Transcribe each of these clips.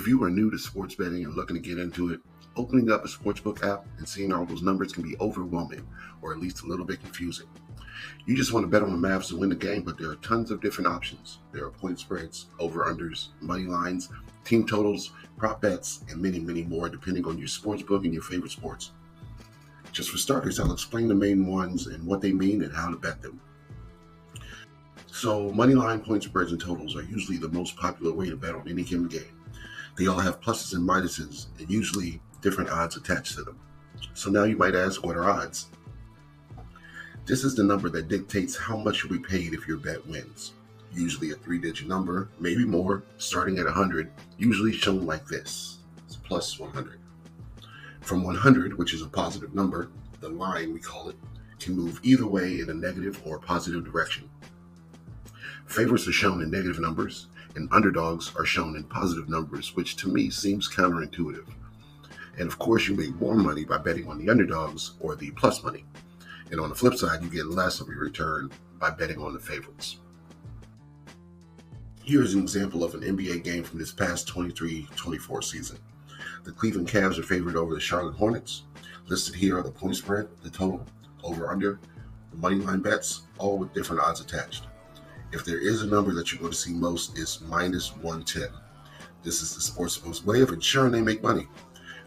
If you are new to sports betting and looking to get into it, opening up a sportsbook app and seeing all those numbers can be overwhelming, or at least a little bit confusing. You just want to bet on the Mavs to win the game, but there are tons of different options. There are point spreads, over-unders, money lines, team totals, prop bets, and many, many more depending on your sportsbook and your favorite sports. Just for starters, I'll explain the main ones and what they mean and how to bet them. So, money line, point spreads, and totals are usually the most popular way to bet on any given game. They all have pluses and minuses and usually different odds attached to them. So now you might ask, what are odds? This is the number that dictates how much you'll be paid if your bet wins. Usually a 3-digit number, maybe more, starting at 100, usually shown like this. It's plus 100. From 100, which is a positive number, the line we call it, can move either way in a negative or positive direction. Favorites are shown in negative numbers, and underdogs are shown in positive numbers, which to me seems counterintuitive. And of course, you make more money by betting on the underdogs or the plus money. And on the flip side, you get less of a return by betting on the favorites. Here's an example of an NBA game from this past 23-24 season. The Cleveland Cavs are favored over the Charlotte Hornets. Listed here are the point spread, the total, over-under, the money line bets, all with different odds attached. If there is a number that you're going to see most, it's minus 110. This is the sportsbook's way of ensuring they make money,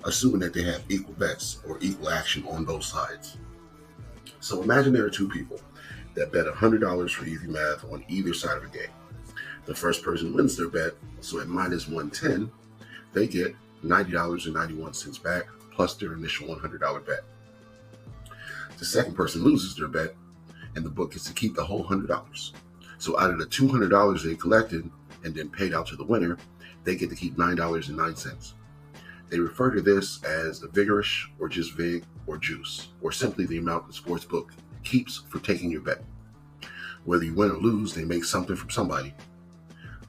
assuming that they have equal bets or equal action on both sides. So imagine there are two people that bet $100 for easy math on either side of a game. The first person wins their bet, so at minus 110, they get $90.91 back plus their initial $100 bet. The second person loses their bet, and the book gets to keep the whole $100. So out of the $200 they collected and then paid out to the winner, they get to keep $9.09. They refer to this as the vigorish, or just vig, or juice, or simply the amount the sportsbook keeps for taking your bet. Whether you win or lose, they make something from somebody.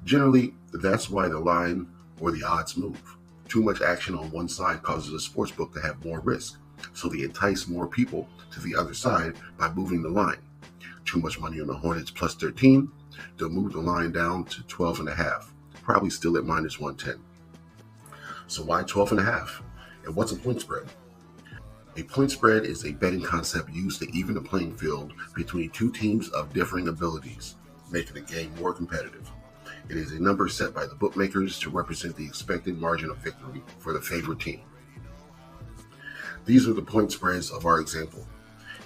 Generally, that's why the line or the odds move. Too much action on one side causes a sportsbook to have more risk, so they entice more people to the other side by moving the line. Too much money on the Hornets plus 13, they'll move the line down to 12.5, probably still at minus 110. So why 12.5? And what's a point spread? A point spread is a betting concept used to even the playing field between two teams of differing abilities, making the game more competitive. It is a number set by the bookmakers to represent the expected margin of victory for the favored team. These are the point spreads of our example.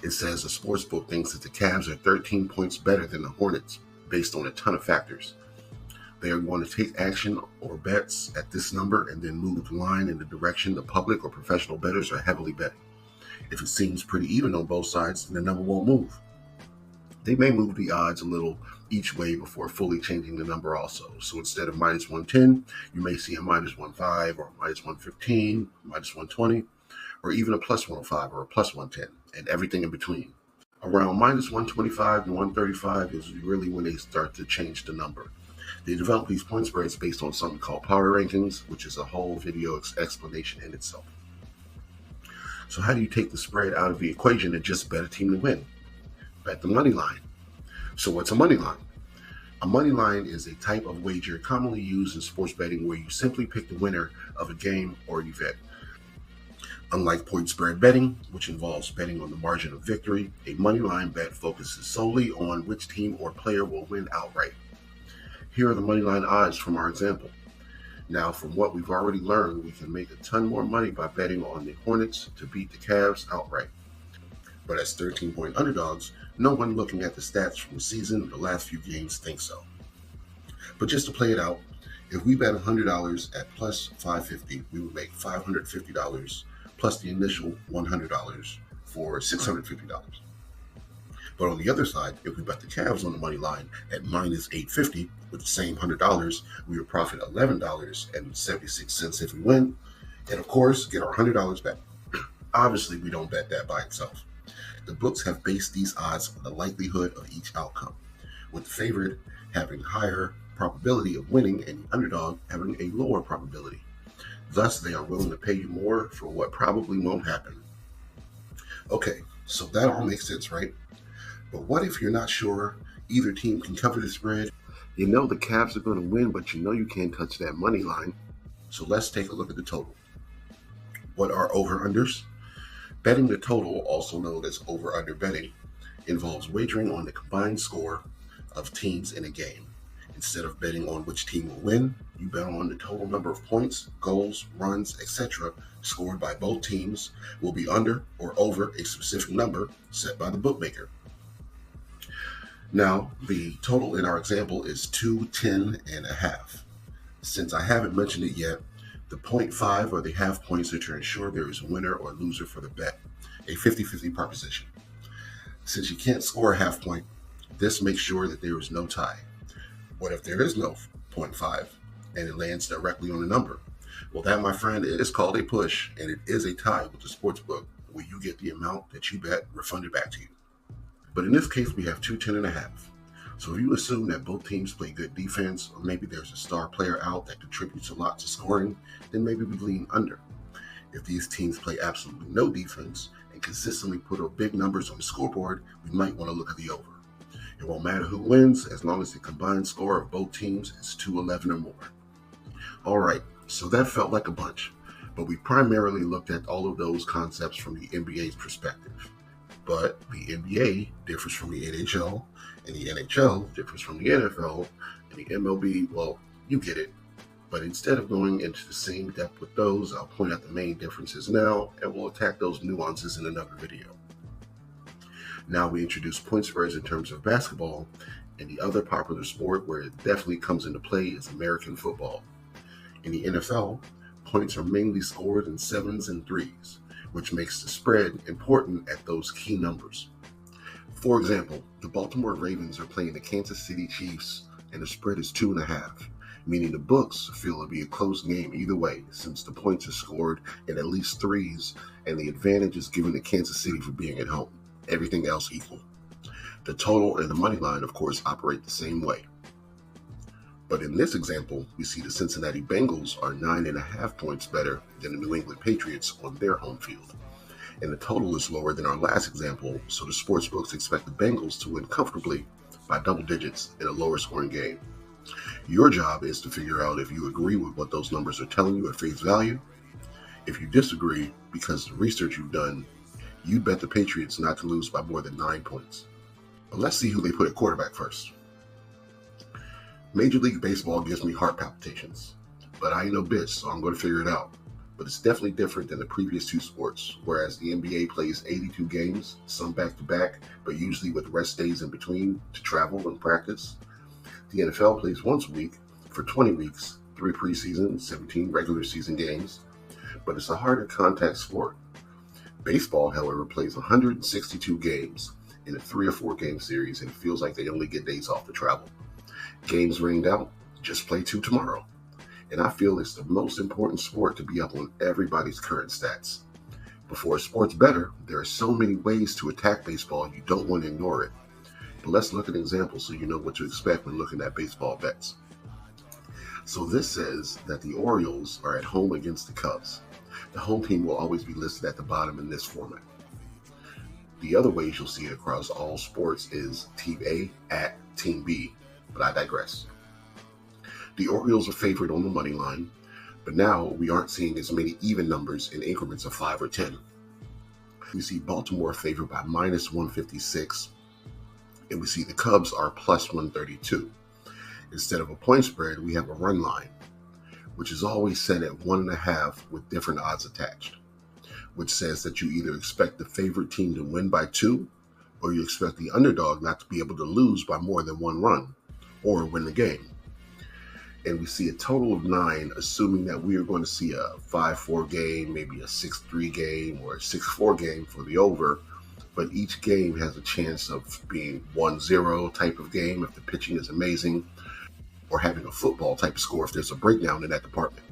It says the sportsbook thinks that the Cavs are 13 points better than the Hornets based on a ton of factors. They are going to take action or bets at this number and then move the line in the direction the public or professional bettors are heavily betting. If it seems pretty even on both sides, then the number won't move. They may move the odds a little each way before fully changing the number also. So instead of minus 110, you may see a minus 15 or minus 115, minus 120, or even a plus 105 or a plus 110, and everything in between. Around minus 125 and 135 is really when they start to change the number. They develop these point spreads based on something called power rankings, which is a whole video explanation in itself. So how do you take the spread out of the equation and just bet a team to win? Bet the money line. So what's a money line? A money line is a type of wager commonly used in sports betting where you simply pick the winner of a game or an event. Unlike point spread betting, which involves betting on the margin of victory, a money line bet focuses solely on which team or player will win outright. Here are the money line odds from our example. Now, from what we've already learned, we can make a ton more money by betting on the Hornets to beat the Cavs outright. But as 13-point underdogs, no one looking at the stats from the season or the last few games thinks so. But just to play it out, if we bet $100 at plus 550, we would make $550 plus the initial $100 for $650. But on the other side, if we bet the Cavs on the money line at minus 850 with the same $100, we would profit $11.76 if we win, and of course, get our $100 back. Obviously, we don't bet that by itself. The books have based these odds on the likelihood of each outcome, with the favorite having higher probability of winning and the underdog having a lower probability. Thus, they are willing to pay you more for what probably won't happen. Okay, so that all makes sense, right? But what if you're not sure either team can cover the spread? You know the Cavs are going to win, but you know you can't touch that money line. So let's take a look at the total. What are over-unders? Betting the total, also known as over-under betting, involves wagering on the combined score of teams in a game. Instead of betting on which team will win, you bet on the total number of points, goals, runs, etc. scored by both teams will be under or over a specific number set by the bookmaker. Now, the total in our example is 210.5. Since I haven't mentioned it yet, the 0.5 or the half points are to ensure there is a winner or loser for the bet, a 50-50 proposition. Since you can't score a half point, this makes sure that there is no tie. What if there is no 0.5 and it lands directly on the number? Well, that, my friend, is called a push, and it is a tie with the sports book, where you get the amount that you bet refunded back to you. But in this case, we have 210.5. So if you assume that both teams play good defense, or maybe there's a star player out that contributes a lot to scoring, then maybe we lean under. If these teams play absolutely no defense and consistently put up big numbers on the scoreboard, we might want to look at the over. It won't matter who wins as long as the combined score of both teams is 211 or more. All right, so that felt like a bunch, but we primarily looked at all of those concepts from the NBA's perspective. But the NBA differs from the NHL, and the NHL differs from the NFL, and the MLB, well, you get it. But instead of going into the same depth with those, I'll point out the main differences now, and we'll attack those nuances in another video. Now we introduce point spreads in terms of basketball, and the other popular sport where it definitely comes into play is American football. In the NFL, points are mainly scored in 7s and 3s, which makes the spread important at those key numbers. For example, the Baltimore Ravens are playing the Kansas City Chiefs, and the spread is 2.5, meaning the books feel it'll be a close game either way, since the points are scored in at least 3s, and the advantage is given to Kansas City for being at home. Everything else equal. The total and the money line, of course, operate the same way. But in this example, we see the Cincinnati Bengals are 9.5 points better than the New England Patriots on their home field. And the total is lower than our last example, so the sportsbooks expect the Bengals to win comfortably by double digits in a lower scoring game. Your job is to figure out if you agree with what those numbers are telling you at face value. If you disagree, because the research you've done, you'd bet the Patriots not to lose by more than 9 points. But let's see who they put at quarterback first. Major League Baseball gives me heart palpitations, but I ain't no bitch, so I'm going to figure it out. But it's definitely different than the previous two sports, whereas the NBA plays 82 games, some back-to-back, but usually with rest days in between to travel and practice. The NFL plays once a week for 20 weeks, 3 preseason, 17 regular season games, but it's a harder contact sport. Baseball, however, plays 162 games in a 3 or 4 game series, and it feels like they only get days off to travel. Games rained out, just play 2 tomorrow. And I feel it's the most important sport to be up on everybody's current stats. Before a sport's better, there are so many ways to attack baseball, you don't want to ignore it. But let's look at an example so you know what to expect when looking at baseball bets. So this says that the Orioles are at home against the Cubs. The home team will always be listed at the bottom in this format. The other ways you'll see it across all sports is Team A at Team B, but I digress. The Orioles are favored on the money line, but now we aren't seeing as many even numbers in increments of 5 or 10. We see Baltimore favored by minus 156, and we see the Cubs are plus 132. Instead of a point spread, we have a run line, which is always set at 1.5 with different odds attached, which says that you either expect the favorite team to win by 2, or you expect the underdog not to be able to lose by more than 1 run, or win the game. And we see a total of 9, assuming that we are going to see a 5-4 game, maybe a 6-3 game, or a 6-4 game for the over, but each game has a chance of being 1-0 type of game if the pitching is amazing, or having a football type of score if there's a breakdown in that department.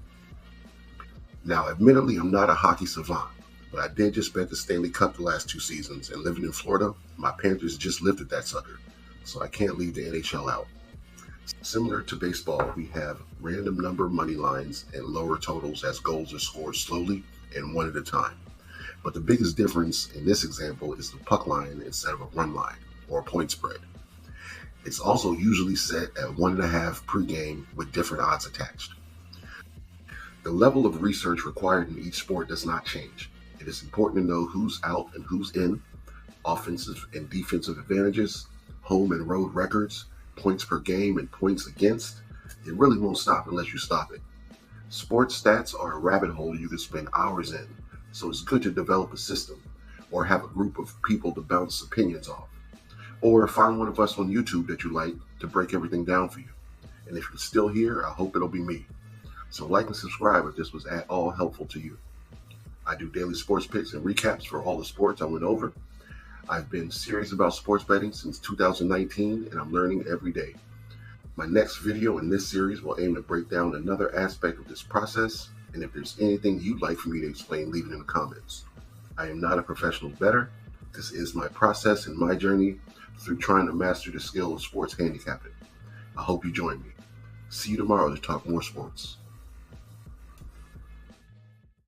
Now, admittedly, I'm not a hockey savant, but I did just bet the Stanley Cup the last 2 seasons, and living in Florida, my Panthers just lifted that sucker, so I can't leave the NHL out. Similar to baseball, we have random number money lines and lower totals as goals are scored slowly and one at a time. But the biggest difference in this example is the puck line instead of a run line or a point spread. It's also usually set at 1.5 per game with different odds attached. The level of research required in each sport does not change. It is important to know who's out and who's in, offensive and defensive advantages, home and road records, points per game and points against. It really won't stop unless you stop it. Sports stats are a rabbit hole you can spend hours in, so it's good to develop a system or have a group of people to bounce opinions off. Or find one of us on YouTube that you like to break everything down for you. And if you're still here, I hope it'll be me. So like and subscribe if this was at all helpful to you. I do daily sports picks and recaps for all the sports I went over. I've been serious about sports betting since 2019, and I'm learning every day. My next video in this series will aim to break down another aspect of this process, and if there's anything you'd like for me to explain, leave it in the comments. I am not a professional bettor. This is my process and my journey through trying to master the skill of sports handicapping. I hope you join me. See you tomorrow to talk more sports.